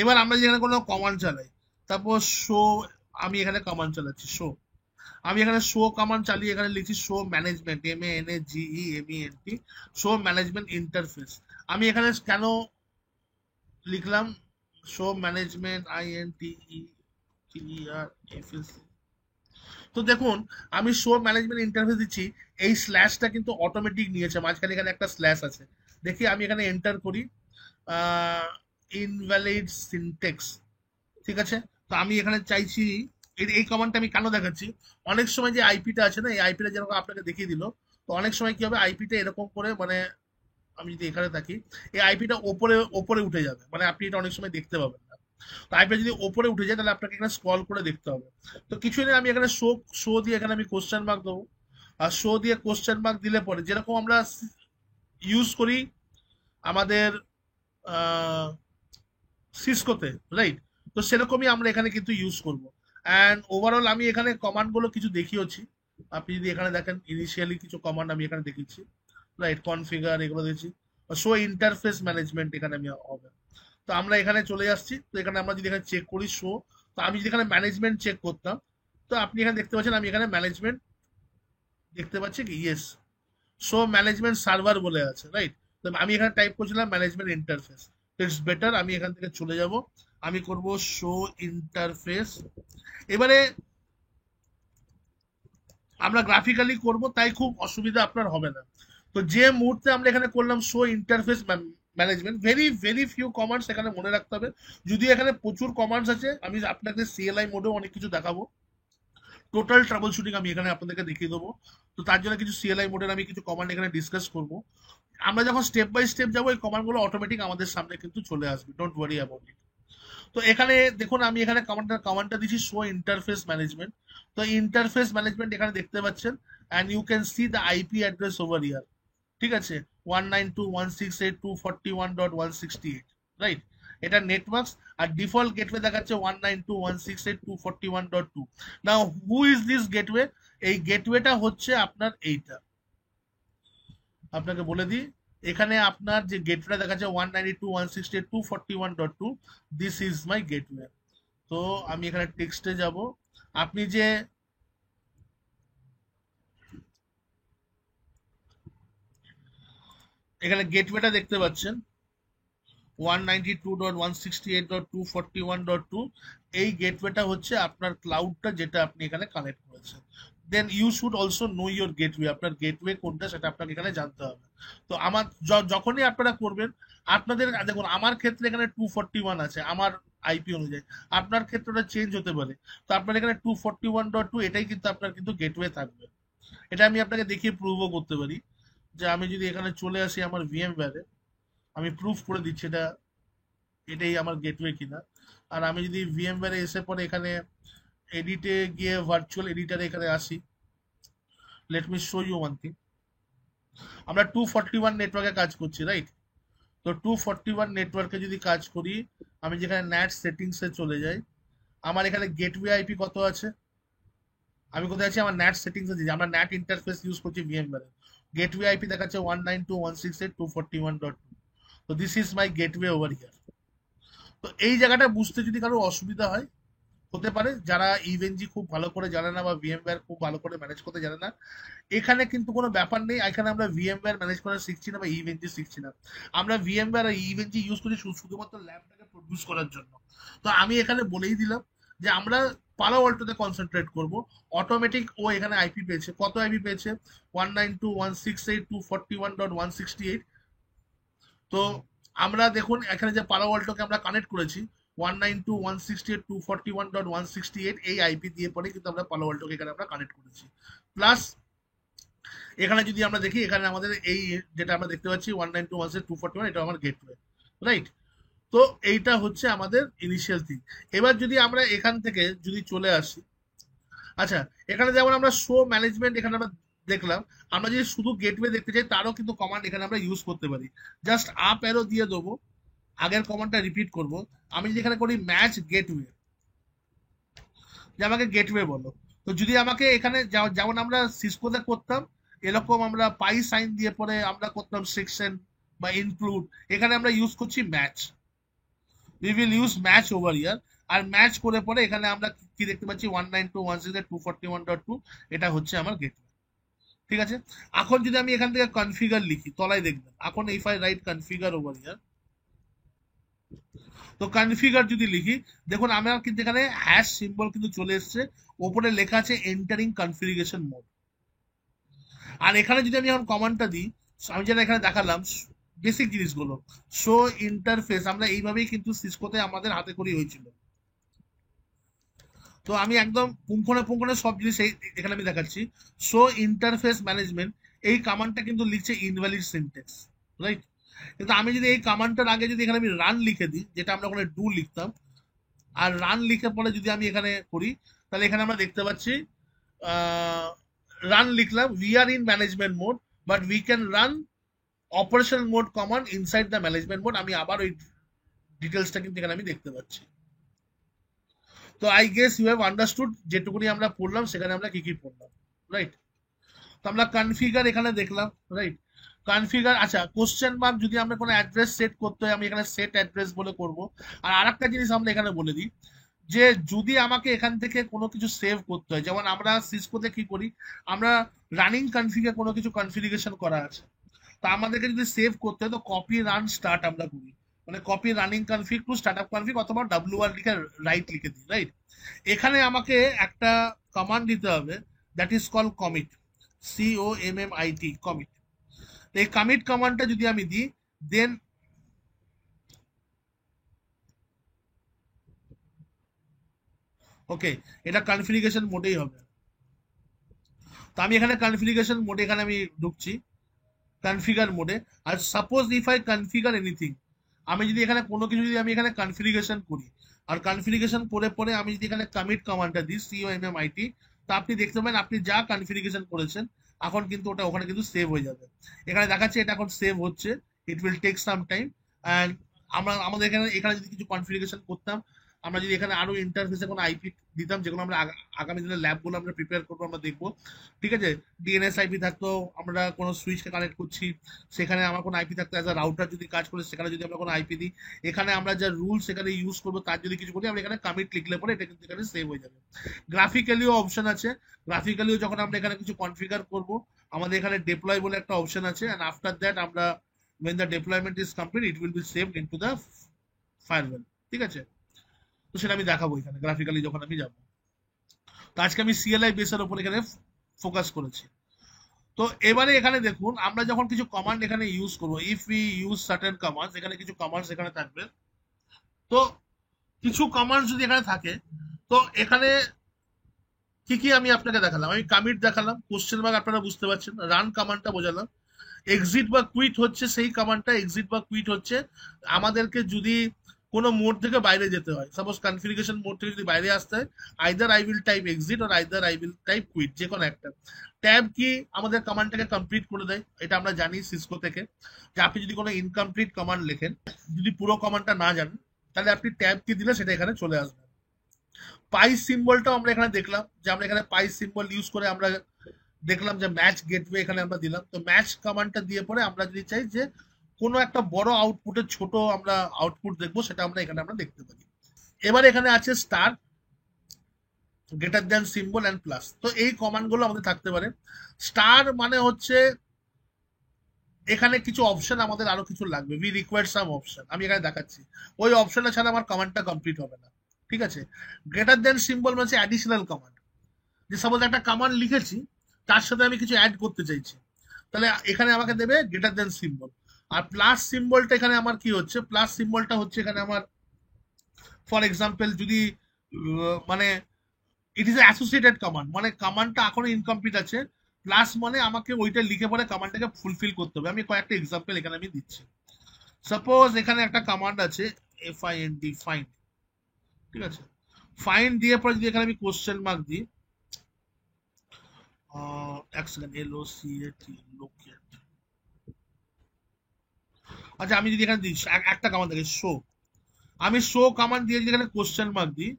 এবার আমরা যেখানে কোনো কমান্ড চালাই, তারপর শো, আমি এখানে কমান্ড চালাচ্ছি শো, আমি এখানে শো কমান্ড চালিয়ে এখানে লিখছি show management, MANAGEMENT, show management interface. আমি এখানে কেন লিখলাম শো ম্যানেজমেন্ট INTERFACE, তো দেখুন আমি শো ম্যানেজমেন্ট ইন্টারফেস দিচ্ছি, এই স্ল্যাশটা কিন্তু অটোমেটিক নিয়েছে, মাঝখানে এখানে একটা স্ল্যাশ আছে। দেখি আমি এখানে এন্টার করি, ইনভ্যালিড সিনটেক্স। ঠিক আছে, তো আমি এখানে চাইছি, এই কমান্ডটা আমি কেন দেখাচ্ছি, অনেক সময় যে আইপিটা আছে না, এই আইপিটা যেরকম আপনাকে দেখিয়ে দিল, তো অনেক সময় কি হবে, আইপিটা এরকম করে মানে আমি যদি এখানে থাকি, এই আইপিটা ওপরে ওপরে উঠে যাবে, মানে আপনি এটা অনেক সময় দেখতে পাবেন না। তো আইপিটা যদি ওপরে উঠে যায় তাহলে আপনাকে এখানে স্ক্রল করে দেখতে হবে। তো কিছুই নেই, আমি এখানে শো শো দিয়ে এখানে আমি কোশ্চেন মার্ক দেবো। আর শো দিয়ে কোশ্চেন মার্ক দিলে পরে যেরকম আমরা ইউজ করি আমাদের সিসকোতে, রাইট? তো সেরকমই আমরা এখানে কিন্তু ইউজ করব। অ্যান্ড ওভারঅল আমি এখানে কমান্ডগুলো কিছু দেখিয়েছি। আপনি যদি এখানে দেখেন ইনিশিয়ালি কিছু কমান্ড আমি এখানে দেখিয়েছি, রাইট? কনফিগার এগুলো দিয়েছি। শো ইন্টারফেস ম্যানেজমেন্ট এখানে আমি হবে। তো আমরা এখানে চলে আসছি। তো এখানে আমরা যদি এখানে চেক করি শো, তো আমি যদি এখানে ম্যানেজমেন্ট চেক করতাম, তো আপনি এখানে দেখতে পাচ্ছেন আমি এখানে ম্যানেজমেন্ট দেখতে পাচ্ছি কি, ইয়েস, শো ম্যানেজমেন্ট সার্ভার বলে আছে, রাইট? তো আমি এখানে টাইপ করছিলাম ম্যানেজমেন্ট ইন্টারফেস। ইটস বেটার আমি এখান থেকে চলে যাব, আমি করব শো ইন্টারফেস। এবারে আমরা গ্রাফিক্যালি করব, তাই খুব অসুবিধা আপনার হবে না। তো যে মুহূর্তে আমরা এখানে করলাম show interface management, very very few commands এখানে মনে রাখতে হবে। যদি এখানে প্রচুর কমান্ডস আছে, আমি আপনাকে সিএলআই মোডেও অনেক কিছু দেখাবো। টোটাল ট্রাবল শুটিং আমি এখানে আপনাদেরকে দেখিয়ে দেবো। তো তার জন্য কিছু সিএলআই মোডের আমি কিছু কমান্ড এখানে ডিসকাস করব। আমরা যখন স্টেপ বাই স্টেপ যাবো, এই কমান্ডগুলো অটোমেটিক আমাদের সামনে কিন্তু চলে আসবে, ডোন্ট ওয়ারি অ্যাবাউট ইট। তো এখানে দেখুন আমি এখানে কমান্ডটা দিচ্ছি শো ইন্টারফেস ম্যানেজমেন্ট। তো ইন্টারফেস ম্যানেজমেন্ট এখানে দেখতে পাচ্ছেন, and you can see the IP address over here. ঠিক আছে, 192.168.241.168, রাইট? এটা নেটওয়ার্কস। আর ডিফল্ট গেটওয়ে দেখাচ্ছে 192.168.241.2। নাও হু ইজ দিস গেটওয়ে? এই গেটওয়েটা হচ্ছে আপনার এইটা, আপনাকে বলে দিই। এখানে আপনার যে গেটওয়ে দেখাচ্ছে 192.168.241.2, দিস ইজ মাই গেটওয়ে। তো আমি এখানে টেক্সটে যাব। আপনি যে এখানে গেটওয়েটা দেখতে পাচ্ছেন 192.168.241.2, এই গেটওয়েটা হচ্ছে আপনার ক্লাউডটা, যেটা আপনি এখানে কানেক্ট করেছেন। Then you should also know your gateway, আপনার গেটওয়ে কোনটা সেটা আপনাকে এখানে জানতে হবে। তো আমার যখনই আপনারা করবেন, আপনাদের দেখুন আমার ক্ষেত্রে এখানে 241 আছে আমার আইপি অনুযায়ী, আপনার ক্ষেত্রে চেঞ্জ হতে পারে। তো আপনার এখানে 241.2 এটাই কিন্তু আপনার কিন্তু গেটওয়ে থাকবে। এটা আমি আপনাকে দেখিয়ে প্রুভও করতে পারি, যে আমি যদি এখানে চলে আসি আমার ভিএম ভ্যারে, আমি প্রুফ করে দিচ্ছি এটা এটাই আমার গেটওয়ে কিনা। আর আমি যদি ভিএমওয়্যারে এসে পরে এখানে এডিটে গিয়ে ভার্চুয়াল এডিটারে এখানে আসি, let me show you one thing. আমরা 241 নেটওয়ার্কে কাজ করছি, রাইট? তো 241 নেটওয়ার্কে যদি কাজ করি, আমি যেখানে ন্যাট সেটিংসে চলে যাই, আমার এখানে গেটওয়ে আইপি কত আছে, আমি কোথায় আছি, আমার ন্যাট সেটিংসে দিয়েছি, আমরা ন্যাট ইন্টারফেস ইউজ করছি ভিএমওয়্যারে। গেটওয়ে আইপি দেখাচ্ছে 192.168.241.2। তো this is my gateway over here. তো এই জায়গাটা বুঝতে যদি কারো অসুবিধা হয়, হতে পারে যারা ইভেনজি খুব ভালো করে জানে না বা ভিএমওয়্যার খুব ভালো করে ম্যানেজ করতে জানে না, এখানে কিন্তু কোনো ব্যাপার নেই। এখানে আমরা ভিএমওয়্যার ম্যানেজ করা শিখছি না বা ইভেনজি শিখছি না, আমরা ভিএমওয়্যার আর ইভেনজি ইউজ করি শুধুমাত্র ল্যাবটাকে প্রডিউস করার জন্য। তো আমি এখানে বলেই দিলাম যে আমরা পালো অল্টোতে কনসেন্ট্রেট করব। অটোমেটিক ও এখানে আইপি পেয়েছে, কত আইপি পেয়েছে, 192.168.241.168। তো আমরা দেখুন এখানে যে পালো অল্টোকে আমরা কানেক্ট করেছি 192.168.241.168, এই আইপি দিয়ে পরে কিন্তু আমরা পালো অল্টোকে এখানে আমরা কানেক্ট করেছি। প্লাস এখানে যদি আমরা দেখি, এখানে আমাদের এই যেটা আমরা দেখতে পাচ্ছি 192.168.241, এটা আমার গেটওয়ে, রাইট? তো এইটা হচ্ছে আমাদের ইনিশিয়াল থিং। এবার যদি আমরা এখান থেকে যদি চলে আসি, আচ্ছা, এখানে যেমন আমরা শো ম্যানেজমেন্ট এখানে আমরা দেখলাম, আমরা যদি শুধু গেটওয়ে দেখতে চাই তারও কিন্তু কমান্ড এখানে আমরা ইউজ করতে পারি। জাস্ট আপ অ্যারো দিয়ে দেবো, আগের কমান্ডটা রিপিট করব। আমি যদি এখানে করি ম্যাচ গেটওয়ে, যে আমাকে গেটওয়ে বলো। তো যদি আমাকে এখানে যেমন আমরা সিসকোতে করতাম, এরকম আমরা পাই সাইন দিয়ে পরে আমরা করতাম সেকশন বা ইনক্লুড, এখানে আমরা ইউজ করছি match. We will use match over here. আর ম্যাচ করে পরে এখানে আমরা কি দেখতে পাচ্ছি, 192.168.241.2, এটা হচ্ছে আমার গেটওয়ে। ঠিক আছে, এখন যদি আমি এখান থেকে কনফিগার লিখি, তলায় দেখবেন এখন if I write configure over here, তো কনফিগার যদি লিখি, দেখুন আমার কিন্তু এখানে হ্যাশ সিম্বল কিন্তু চলে এসছে, ওপরে লেখা আছে এন্টারিং কনফিগারেশন মোড। আর এখানে যদি আমি এখন কমান্ডটা দিই, আমি যেটা এখানে দেখালাম বেসিক জিনিসগুলো, শো ইন্টারফেস, আমরা এইভাবেই কিন্তু সিসকোতে আমাদের হাতে করেই হয়েছিল। তো আমি একদম পুঙ্খানুপুঙ্খানে সব জিনিস এখানে আমি দেখাচ্ছি। শো ইন্টারফেস ম্যানেজমেন্ট, এই কমান্ডটা কিন্তু লিখছে ইনভ্যালিড সিনট্যাক্স, রাইট? কিন্তু আমি যদি এই কমান্ডটার আগে যদি এখানে আমি রান লিখে দিই, যেটা আমরা ওখানে ডু লিখতাম, আর রান লিখে পরে যদি আমি এখানে করি, তাহলে এখানে আমরা দেখতে পাচ্ছি রান লিখলাম, we are in management mode but we can run operation mode command inside the management mode. আমি আবার ওই ডিটেলসটা কিন্তু এখানে আমি দেখতে পাচ্ছি। তো I guess you have understood যেটুকুনি আমরা পড়লাম সেখানে আমরা কি কি পড়লাম, রাইট? তো আমরা কনফিগার এখানে দেখলাম, রাইট? কনফিগার, আচ্ছা, কোশ্চেন মার্ক যদি আমরা কোনো অ্যাড্রেস সেট করতে হয়, আমি এখানে সেট অ্যাড্রেস বলে করব। আর আরেকটা জিনিস আমরা এখানে বলে দিই, যে যদি আমাকে এখান থেকে কোনো কিছু সেভ করতে হয়, যেমন আমরা সিসকোতে কি করি, আমরা রানিং কনফিগে কোনো কিছু কনফিগারেশন করা আছে, তা আমাদেরকে যদি সেভ করতে হয় তো কপি রান স্টার্ট আমরা করি, মানে copy running config to start up config, অথবা ডাব্লিউ আর লিখে রাইট লিখে দিই, রাইট? এখানে আমাকে একটা কমান্ড দিতে হবে, that is call commit, COMMIT, commit. এই কমিট কমান্ডটা যদি আমি দিই, দেন ওকে, এটা কনফিগারেশন মোডেই হবে। তো আমি এখানে কনফিগারেশন মোডে এখানে আমি ঢুকছি, কনফিগার মোডে। আর suppose if I configure anything, আমি যদি এখানে কোনো কিছু যদি আমি এখানে কনফিগারেশন করি, আর কনফিগারেশন করে পরে আমি যদি এখানে কমিট কমান্ডটা দিই, COMMIT, তো আপনি দেখতে পাবেন আপনি যা কনফিগারেশন করেছেন এখন কিন্তু ওটা ওখানে কিন্তু সেভ হয়ে যাবে। এখানে দেখাচ্ছে এটা এখন সেভ হচ্ছে, it will take some time. And আমরা আমাদের এখানে এখানে যদি কিছু কনফিগারেশন করতাম, আমরা যদি এখানে আরো ইন্টারফেসে কোনো আইপি দিতাম, যেগুলো আমরা আগামী দিনের ল্যাবগুলো আমরা প্রিপেয়ার করবো, আমরা দেখবো, ঠিক আছে? ডিএনএস আইপি থাকতো, আমরা কোনো সুইচকে কানেক্ট করছি, সেখানে আমার কোনো আইপি থাকতো, অ্যাজ আ রাউটার যদি কাজ করে সেখানে যদি আমরা কোনো আইপি দিই, এখানে আমরা যা রুলস এখানে ইউজ করবো তার যদি কিছু করি, আমরা এখানে কমিট লিখলে পরে এটা কিন্তু এখানে সেভ হয়ে যাবে। গ্রাফিক্যালিও অপশন আছে, গ্রাফিক্যালিও যখন আমরা এখানে কিছু কনফিগার করব, আমাদের এখানে ডেপ্লয় বলে একটা অপশন আছে, অ্যান্ড আফটার দ্যাট আমরা when the deployment is complete it will be saved into the firewall, ঠিক আছে? তো সেটা আমি দেখাবো এখানে গ্রাফিক্যালি যখন আমি যাবো। তো আজকে আমি সিএলআই বেসের উপর এখানে ফোকাস করেছি। তো এবারে এখানে দেখুন, আমরা যখন কিছু কমান্ড এখানে ইউজ করবো, if we use certain commands, এখানে কিছু কমান্ডস এখানে থাকবে। তো কিছু কমান্ডস যদি এখানে থাকে, তো এখানে কি কি আমি আপনাকে দেখালাম, আমি কমিট দেখালাম, কোশ্চেন মার্ক আপনারা বুঝতে পারছেন, রান কমান্ডটা বোঝালাম, এক্সিট বা কুইট হচ্ছে সেই কমান্ডটা, এক্সিট বা কুইট হচ্ছে আমাদেরকে যদি কোনো মোড থেকে বাইরে যেতে হয়, সাপোজ কনফিগারেশন মোড থেকে যদি বাইরে আসতে হয়, either I will type exit or either I will type quit, যে কোনো একটা। ট্যাব কি আমাদের কমান্ডটাকে কমপ্লিট করে দেয়, এটা আমরা জানি সিসকো থেকে, যে আপনি যদি কোনো ইনকমপ্লিট কমান্ড লেখেন, যদি পুরো কমান্ডটা না জানেন, তাহলে আপনি ট্যাব কি দিলে সেটা এখানে চলে আসবে। পাইস সিম্বলটাও আমরা এখানে দেখলাম, যে আমরা এখানে পাইস সিম্বল ইউজ করে আমরা দেখলাম যে ম্যাচ গেটওয়ে এখানে আমরা দিলাম। তো ম্যাচ কমান্ডটা দিয়ে পরে আমরা যদি চাই যে কোনো একটা বড় আউটপুটের ছোট আমরা আউটপুট দেখবো, সেটা আমরা এখানে আমরা দেখতে পারি। এবার এখানে আছে star, greater than symbol and plus. তো এই কমান্ড গুলো আমাদের থাকতে পারে। স্টার মানে হচ্ছে এখানে কিছু অপশন আমাদের আরো কিছু লাগবে, উই রিকোয়ার সাম অপশন, আমি এখানে দেখাচ্ছি, ওই অপশনটা ছাড়া আমার কমান্ডটা কমপ্লিট হবে না, ঠিক আছে? গ্রেটার দ্যান সিম্বল মানে অ্যাডিশনাল কমান্ড, যে সাপোজ একটা কমান্ড লিখেছি, তার সাথে আমি কিছু অ্যাড করতে চাইছি, তাহলে এখানে আমাকে দেবে গ্রেটার দেন সিম্বল। আর প্লাস সিম্বলটা এখানে আমার কি হচ্ছে, প্লাস সিম্বলটা হচ্ছে এখানে আমার, ফর এক্সাম্পল যদি মানে ইট ইজ অ্যাসোসিয়েটেড কমান্ড, মানে কমান্ডটা এখনো ইনকমপ্লিট আছে, প্লাস মানে আমাকে ওইটা লিখে পরে কমান্ডটাকে ফুলফিল করতে হবে। আমি কয়েকটা এক্সাম্পল এখানে আমি দিচ্ছি। সাপোজ এখানে একটা কমান্ড আছে, FIND, ফাইন্ড, ঠিক আছে? ফাইন্ড দিয়ে পরে যদি এখানে আমি কোশ্চেন মার্ক দিই, এক সেকেন্ড, LOCAT, লোকেট, আচ্ছা, আমি যদি এখানে দিই একটা কমান্ড থাকে শো, আমি শো কমান্ড দিয়ে যদি এখানে কোশ্চেন মার্ক দিই,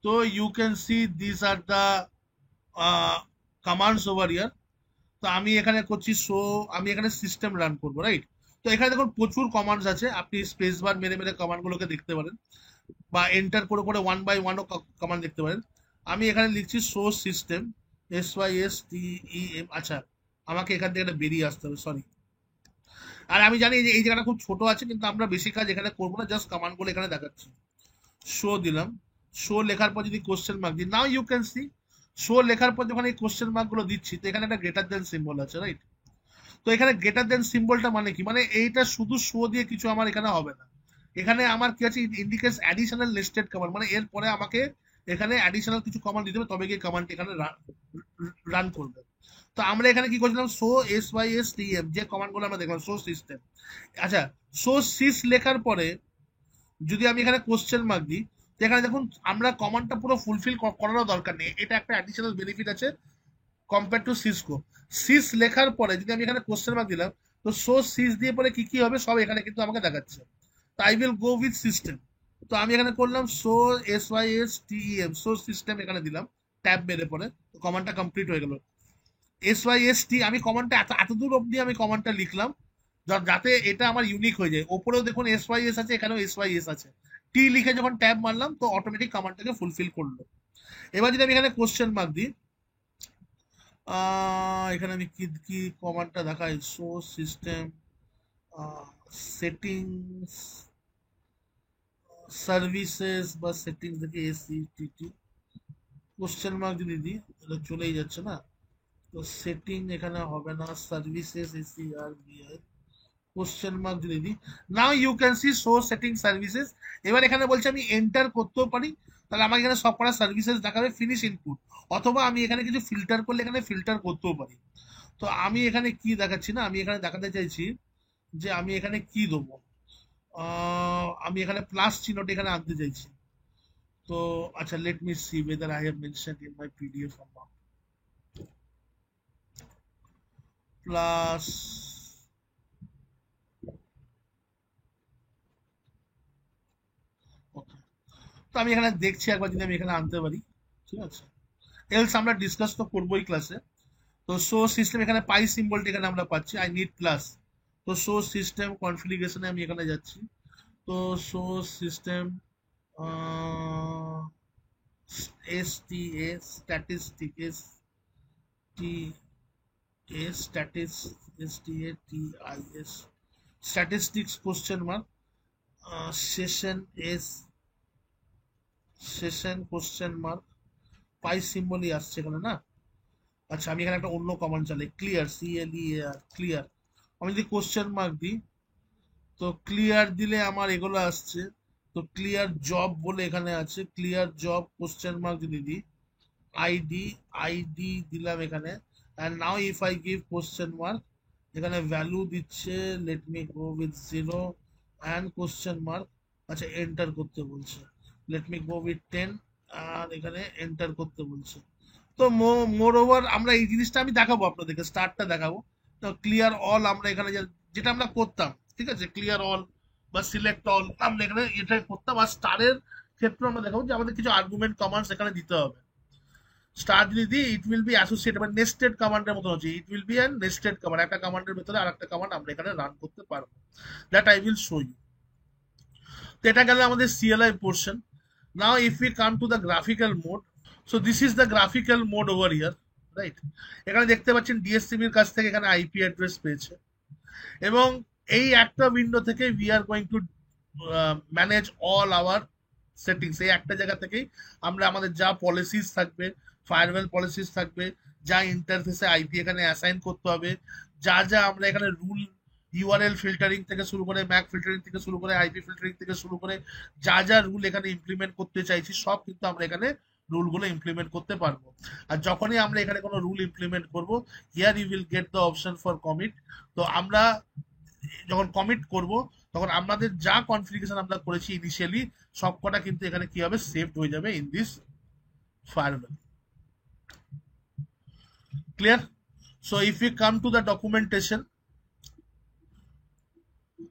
তো you can see this are the commands over here. তো আমি এখানে করছি শো, আমি এখানে সিস্টেম রান করবো, রাইট? তো এখানে দেখুন প্রচুর কমান্ডস আছে, আপনি স্পেস বার মেরে মেরে কমান্ড গুলোকে দেখতে পারেন, বা এন্টার করে করে ওয়ান বাই ওয়ানও কমান্ড দেখতে পারেন। আমি এখানে লিখছি শো সিস্টেম, SYSTEM, আচ্ছা, আমাকে এখান থেকে একটা বেরিয়ে আসতে হবে, সরি। আর আমি জানি যে এই জায়গাটা খুব ছোট আছে, কিন্তু আমরা বেশি কাজ এখানে করবো না, জাস্ট কমান্ড গুলো এখানে দেখাচ্ছি। শো দিলাম, শো লেখার পর যদি কোশ্চেন মার্ক দিই, now you can see, show লেখার পর যখন এই কোশ্চেন মার্ক গুলো দিচ্ছি, তো এখানে একটা গ্রেটার দেন সিম্বল আছে, রাইট? তো এখানে গ্রেটার দেন সিম্বলটা মানে কি, মানে এইটা শুধু শো দিয়ে কিছু আমার এখানে হবে না, এখানে আমার কি আছে, ইন্ডিকেটস অ্যাডিশনাল লিস্টেড কমান্ড, মানে এরপরে আমাকে এখানে অ্যাডিশনাল কিছু কমান্ড দিতে হবে, তবে গিয়ে কমান্ড এখানে রান করবে। তো আমরা এখানে কি করছিলাম, show S Y S T M, যে কমান্ডগুলো আমরা দেখলাম, শো সিস্টেম। আচ্ছা, শো সিস লেখার পরে যদি আমি এখানে কোশ্চেন মার্ক দিই, তো এখানে দেখুন আমরা কমান্ডটা পুরো ফুলফিল করারও দরকার নেই, এটা একটা অ্যাডিশনাল বেনিফিট আছে কম্পেয়ার টু সিসকো। সিস লেখার পরে যদি আমি এখানে কোশ্চেন মার্ক দিলাম, তো শো সিস দিয়ে পরে কি কি হবে সব এখানে কিন্তু আমাকে দেখাচ্ছে। তো I will go with system. তো আমি এখানে করলাম show S Y S T M, show system এখানে দিলাম, ট্যাব মেরে পরে কমান্ডটা কমপ্লিট হয়ে গেল। এস ওয়াই এস টি, আমি কমান্ডটা এত দূর অব্দি আমি কমান্ডটা লিখলাম যাতে এটা আমার ইউনিক হয়ে যায়। ওপরেও দেখুন এস ওয়াই এস আছে, এখানেও এস ওয়াই এস আছে। টি লিখে যখন ট্যাব মারলাম তো অটোমেটিক কমান্ডটাকে ফুলফিল করলো। এবার যদি আমি এখানে কোশ্চেন মার্ক দিই, এখানে আমি কি কি কমান্ডটা দেখাই, সোর্স সিস্টেম, সেটিংস, সার্ভিসেস বা সেটিংস দেখি এসি টি টি, কোশ্চেন মার্ক যদি দিই এটা চলেই যাচ্ছে না। তো সেটিং এখানে হবে না, সার্ভিসেস এসি আর বিআই, কোশ্চেন মার্ক যদি দিই, now you can see show setting services. এবার এখানে বলছে আমি এন্টার করতেও পারি, তাহলে আমাকে এখানে সব কটা সার্ভিসেস দেখাবে, ফিনিশ ইনপুট। অথবা আমি এখানে কিছু ফিল্টার করলে এখানে ফিল্টার করতেও পারি। তো আমি এখানে কি দেখাচ্ছি না, আমি এখানে দেখাতে চাইছি যে আমি এখানে কি দেবো, আমি এখানে প্লাস চিহ্নটা এখানে আনতে চাইছি। তো আচ্ছা, let me see whether I have mentioned in my PDF or not. Plus, okay. তো আমি এখানে দেখছি একবার যদি আমি এখানে আনতে পারি, ঠিক আছে। এলস আমরা ডিসকাস তো করবোই ক্লাসে। তো শো সিস্টেম এখানে পাই সিম্বলটা এখানে আমরা পাচ্ছি, আই নিড প্লাস। তো শো সিস্টেম কনফিগারেশনে আমি এখানে যাচ্ছি। তো show system S T S statistic S T S statis S T A T I S statistics question mark, session S session question mark, পাই সিম্বলই আসছে এখানে না। আচ্ছা, আমি এখানে একটা অন্য কমান্ড চালাই, ক্লিয়ার, সি এল ই আর, ক্লিয়ার। আমি যদি কোশ্চেন মার্ক দিই, তো ক্লিয়ার দিলে আমার এগুলো আসছে। তো ক্লিয়ার জব বলে এখানে আছে, ক্লিয়ার জব কোশ্চেন মার্ক যদি দিই, আইডি, আইডি দিলাম এখানে। And now if I give question mark, এখানে ভ্যালু দিচ্ছে, let me go with zero and question mark. আচ্ছা, এন্টার করতে বলছে, let me go with ten, আর এখানে এন্টার করতে বলছে। তো মোর ওভার আমরা এই জিনিসটা আমি দেখাবো আপনাদেরকে, স্টারটা দেখাবো। তো ক্লিয়ার অল আমরা এখানে যেটা আমরা করতাম, ঠিক আছে, ক্লিয়ার অল বা সিলেক্ট অল আমরা এখানে এটা করতাম। আর স্টারের ক্ষেত্রে আমরা দেখাবো যে আমাদের কিছু আর্গুমেন্ট কমান্ডস এখানে দিতে হবে। স্টার যদি দিই, ইট উইল বি অ্যাসোসিয়েটেড বা নেস্টেড কমান্ডের মতো হচ্ছে, it will be an nested command, একটা কমান্ডের ভেতরে আর একটা কমান্ড আমরা এখানে রান করতে পারবো, that I will show you. তো এটা গেল আমাদের CLI portion. Now if we come to the graphical mode, so this is the graphical mode over here, right. এখানে দেখতে পাচ্ছেন ডিএসসিবির কাছ থেকে এখানে আইপি অ্যাড্রেস পেয়েছে, এবং এই একটা উইন্ডো থেকে we are going to manage all our settings. এই একটা জায়গা থেকেই আমরা আমাদের যা পলিসিস থাকবে, ফায়ারওয়েল পলিসিস থাকবে, যা ইন্টারফেসে আইপি এখানে অ্যাসাইন করতে হবে, যা যা আমরা এখানে রুল, ইউআরএল ফিল্টারিং থেকে শুরু করে, ম্যাক ফিল্টারিং থেকে শুরু করে, আইপি ফিল্টারিং থেকে শুরু করে, যা যা রুল এখানে ইমপ্লিমেন্ট করতে চাইছি সব কিন্তু আমরা এখানে রুলগুলো ইমপ্লিমেন্ট করতে পারবো। আর যখনই আমরা এখানে কোনো রুল ইমপ্লিমেন্ট করব, here you will get the option for commit. তো আমরা যখন কমিট করব, তখন আমাদের যা কনফিগারেশন আমরা করেছি ইনিশিয়ালি সবকটা কিন্তু এখানে কি হবে, সেভড হয়ে যাবে in this firewall. Clear? So if you come to the documentation,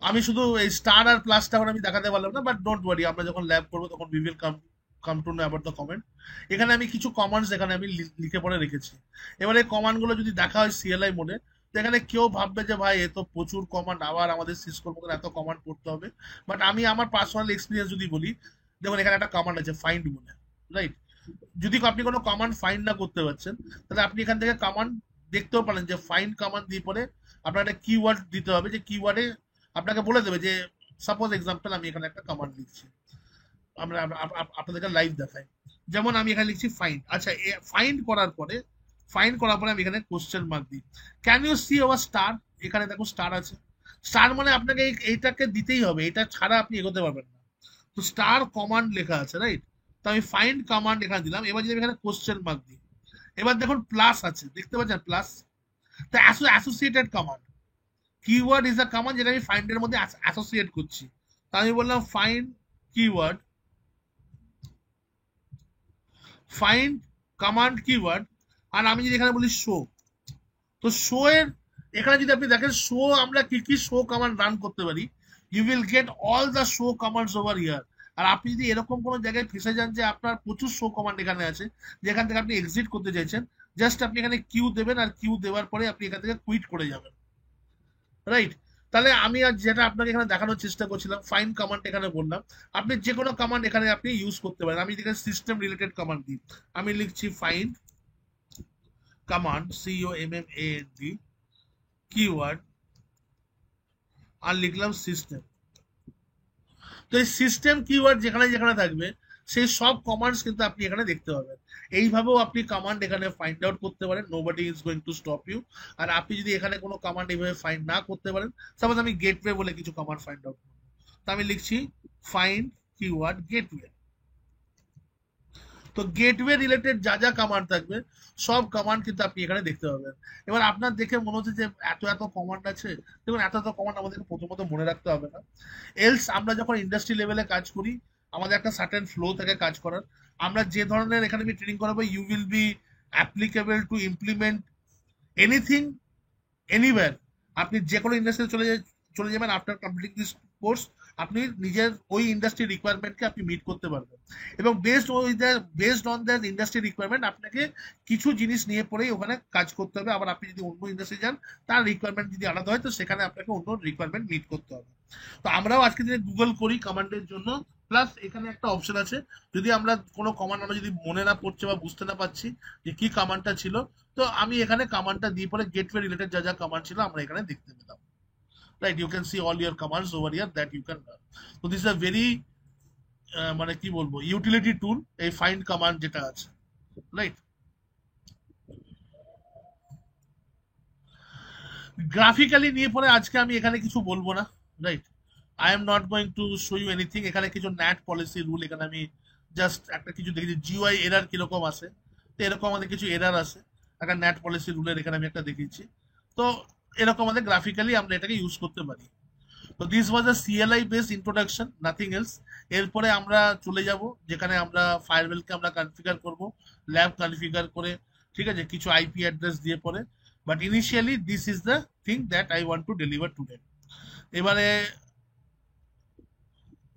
আমি শুধু এই স্টার আর প্লাসটা এখন আমি দেখাতে পারলাম না, বাট ডোন্ট ওয়ারি, আমরা যখন ল্যাব করবো তখন we will come come to know about the comment. এখানে আমি কিছু কমান্ডস এখানে আমি লিখে পড়ে রেখেছি। এবার এই কমান্ডগুলো যদি দেখা হয় সিএলআই মোডে, তো এখানে কেউ ভাববে যে ভাই এ তো প্রচুর কমান্ড, আবার আমাদের সিসকোর মতন এত কমান্ড পড়তে হবে। বাট আমি আমার পার্সোনাল এক্সপিরিয়েন্স যদি বলি, দেখুন এখানে একটা কমান্ড আছে ফাইন্ড বলে, রাইট। যদি আপনি কোনো কমান্ড ফাইন্ড না করতে পারছেন, তাহলে আপনি এখান থেকে কমান্ড দেখতেও পারেন যে ফাইন্ড কমান্ড দিয়ে পরে আপনার একটা কিওয়ার্ড দিতে হবে, যে কিওয়ার্ডে আপনাকে বলে দেবে যে, সাপোজ এক্সাম্পল আমি এখানে একটা কমান্ড লিখছি, আমরা আপনাদেরকে লাইভ দেখাই। যেমন আমি এখানে লিখছি ফাইন্ড। আচ্ছা, ফাইন্ড করার পরে, ফাইন্ড করার পরে আমি এখানে কোশ্চেন মার্ক দিই, can you see over star, এখানে দেখো স্টার আছে। স্টার মানে আপনাকে এইটাকে দিতেই হবে, এটা ছাড়া আপনি এগোতে পারবেন না। তো স্টার কমান্ড লেখা আছে, রাইট। তো আমি ফাইন্ড কমান্ড এখানে দিলাম। এবার যদি আমি এখানে কোশ্চেন মার্ক দিই, এবার দেখুন প্লাস আছে, দেখতে পাচ্ছেন প্লাস। তো associated command, keyword is a command যেটা আমি ফাইন্ডের মধ্যে অ্যাসোসিয়েট করছি। তো আমি বললাম find keyword, find command keyword, আর আমি যদি এখানে বলি শো, তো শো এর এখানে যদি আপনি দেখেন শো আমরা কি কি শো কমান্ড রান করতে পারি, you will get all the show commands over here. আর আপনি যদি এরকম কোনো জায়গায় ফেসে যান যে আপনার প্রচুর শো কমান্ড এখানে আছে, যেখান থেকে আপনি এক্সিট করতে চাইছেন, জাস্ট আপনি এখানে কিউ দেবেন, আর কিউ দেওয়ার পরে আপনি এখান থেকে কুইট করে যাবেন, রাইট? তাহলে আমি আজ যেটা আপনাকে এখানে দেখানোর চেষ্টা করছিলাম, ফাইন কমান্ড এখানে বললাম, আপনি যে কোনো কমান্ড এখানে আপনি ইউজ করতে পারেন। আমি এখানে সিস্টেম রিলেটেড কমান্ড দিই, আমি লিখছি ফাইন কমান্ড, COMMAND, কিওয়ার্ড, আর লিখলাম সিস্টেম। তো এই সিস্টেম কিওয়ার্ড যেখানে যেখানে থাকবে, সেই সব কমান্ডস কিন্তু আপনি এখানে দেখতে পাবেন। এইভাবেও আপনি কমান্ড এখানে ফাইন্ড আউট করতে পারেন, nobody is going to stop you. আর আপনি যদি এখানে কোনো কমান্ড এইভাবে ফাইন্ড না করতে পারেন, সাপোজ আমি গেটওয়ে বলে কিছু কমান্ড ফাইন্ড আউট করবো, তো আমি লিখছি ফাইন্ড কিওয়ার্ড গেটওয়ে। তো গেটওয়ে রিলেটেড যা যা কমান্ড থাকবে, সব কমান্ড কিন্তু আপনি এখানে দেখতে পাবেন। এবার আপনার দেখে মনে হচ্ছে যে এত এত কমান্ড আছে, দেখুন এত এত কমান্ড আমাদেরকে প্রথমত মনে রাখতে হবে না। এলস আমরা যখন ইন্ডাস্ট্রি লেভেলে কাজ করি, আমাদের একটা সার্টেন ফ্লো থাকে কাজ করার। আমরা যে ধরনের এখানে ট্রেনিং করাবো, you will be applicable to implement anything anywhere. আপনি যে কোনো ইন্ডাস্ট্রিতে চলে যাবেন আফটার কমপ্লিটিং দিস কোর্স, আপনি নিজের ওই ইন্ডাস্ট্রি রিকোয়ারমেন্টকে আপনি মিট করতে পারবেন। এবং based on that industry requirement আপনাকে কিছু জিনিস নিয়ে পরেই ওখানে কাজ করতে হবে। আবার আপনি যদি অন্য ইন্ডাস্ট্রি যান, তার রিকোয়ারমেন্ট যদি আলাদা হয়, তো সেখানে আপনাকে অন্য রিকোয়ারমেন্ট মিট করতে হবে। তো আমরাও আজকে দিনে গুগল করি কমান্ডের জন্য, প্লাস এখানে একটা অপশন আছে, যদি আমরা কোনো কমান্ড আমরা যদি মনে না পড়ছে বা বুঝতে না পারছি যে কি কমান্ডটা ছিল, তো আমি এখানে কমান্ডটা দিয়ে পরে গেটওয়ে রিলেটেড যা যা কমান্ড ছিল আমরা এখানে দেখতে পেলাম, right? You can see all your commands over here that you can learn. তো দিস ইজ আ ভেরি মানে কি বলবো ইউটিলিটি টুল, এই ফাইন্ড কমান্ড যেটা আছে, রাইট? গ্রাফিক্যালি নিয়ে পরে আজকে আমি এখানে কিছু বলবো না, right? I am not going to show you anything. এখানে কিছু ন্যাট পলিসি রুল, এখানে আমি জাস্ট একটা কিছু দেখেছি, জিওআই এরার কিরকম আছে। তো এরকম আমাদের কিছু এরার আছে, একটা ন্যাট পলিসি রুলের এখানে আমি একটা দেখিয়েছি। তো এরকম আমাদের গ্রাফিক্যালি আমরা এটাকে ইউজ করতে পারি। তো this was a CLI based introduction, nothing else. এরপরে আমরা চলে যাব যেখানে আমরা ফায়ারওয়েলকে আমরা কনফিগার করব, ল্যাব কনফিগার করে, ঠিক আছে, কিছু আইপি অ্যাড্রেস দিয়ে পরে। But initially this is the thing that I want to deliver today. এবারে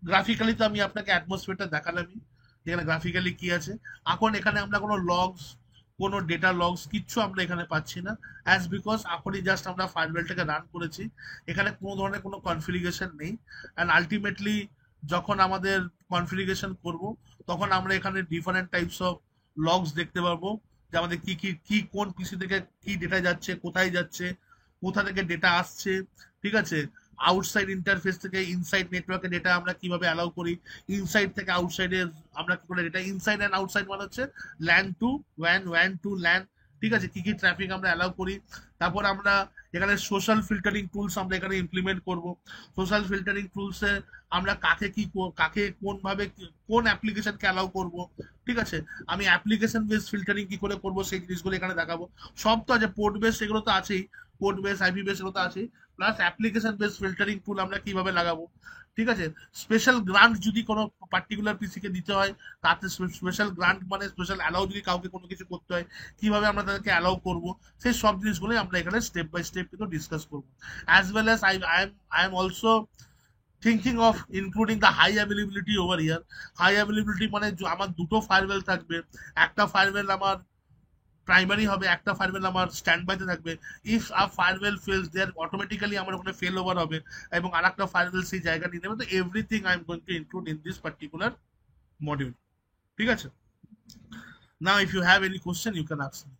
গ্রাফিক্যালি তো আমি আপনাকে অ্যাটমসফিয়ারটা দেখালামই, এখানে গ্রাফিক্যালি কি আছে। এখন এখানে আমরা কোনো লগস, কোনো ডেটা লগস কিচ্ছু আমরা এখানে পাচ্ছি না, অ্যাজ বিকজ এখনই জাস্ট আমরা ফায়ারওয়েলটাকে রান করেছি। এখানে কোনো ধরনের কোনো কনফিগারেশন নেই। অ্যান্ড আলটিমেটলি যখন আমাদের কনফিগারেশন করব, তখন আমরা এখানে ডিফারেন্ট টাইপস অফ লগস দেখতে পারবো, যে আমাদের কি কি কি কোন পিসি থেকে কি ডেটা যাচ্ছে, কোথায় যাচ্ছে, কোথা থেকে ডেটা আসছে, ঠিক আছে। আউটসাইড ইন্টারফেস থেকে ইনসাইড নেটওয়ার্কে ডেটা আমরা কিভাবে অ্যালাউ করি, ইনসাইড থেকে আউটসাইডে আমরা কি করে ডেটা, ইনসাইড অ্যান্ড আউটসাইড মানে হচ্ছে ল্যান টু ওয়ান, ওয়ান টু ল্যান, ঠিক আছে, কি কি ট্রাফিক আমরা অ্যালাউ করি। তারপর আমরা এখানে সোশ্যাল ফিল্টারিং টুলস আমরা এখানে ইমপ্লিমেন্ট করব। সোশ্যাল ফিল্টারিং টুলসে আমরা কাকে কি কাকে কোনভাবে কোন অ্যাপ্লিকেশনকে অ্যালাউ করব, ঠিক আছে। আমি অ্যাপ্লিকেশন বেস ফিল্টারিং কি করে করব সেই জিনিসগুলো এখানে দেখাবো। সব তো আছে, পোর্ট বেস সেগুলো তো আছেই, পোর্ট বেস আইপি বেস এগুলো তো আছেই, প্লাস অ্যাপ্লিকেশন বেস ফিল্টারিং টুল আমরা কিভাবে লাগাবো, ঠিক আছে। স্পেশাল গ্রান্ট যদি কোনো পার্টিকুলার পিসি কে দিতে হয়, তাতে স্পেশাল গ্রান্ট মানে স্পেশাল অ্যালাউ যদি কাউকে কোনো কিছু করতে হয়, কিভাবে আমরা তাদেরকে অ্যালাউ করবো, সেই সব জিনিসগুলোই আমরা এখানে স্টেপ বাই স্টেপ কিন্তু ডিসকাস করবো। As well as I am also thinking of including the high availability over here. High availability মানে আমার দুটো ফায়ারওয়েল থাকবে, একটা ফায়ারওয়েল আমার প্রাইমারি হবে, একটা ফায়ারওয়েল আমার স্ট্যান্ড বাইতে থাকবে। If a firewall fails there automatically আমার ওখানে ফেল ওভার হবে, এবং আর একটা ফায়ারওয়েল সেই জায়গা নিয়ে নেবে। তো everything I am going to include in this particular module, ঠিক আছে। Now if you have any question you can ask me.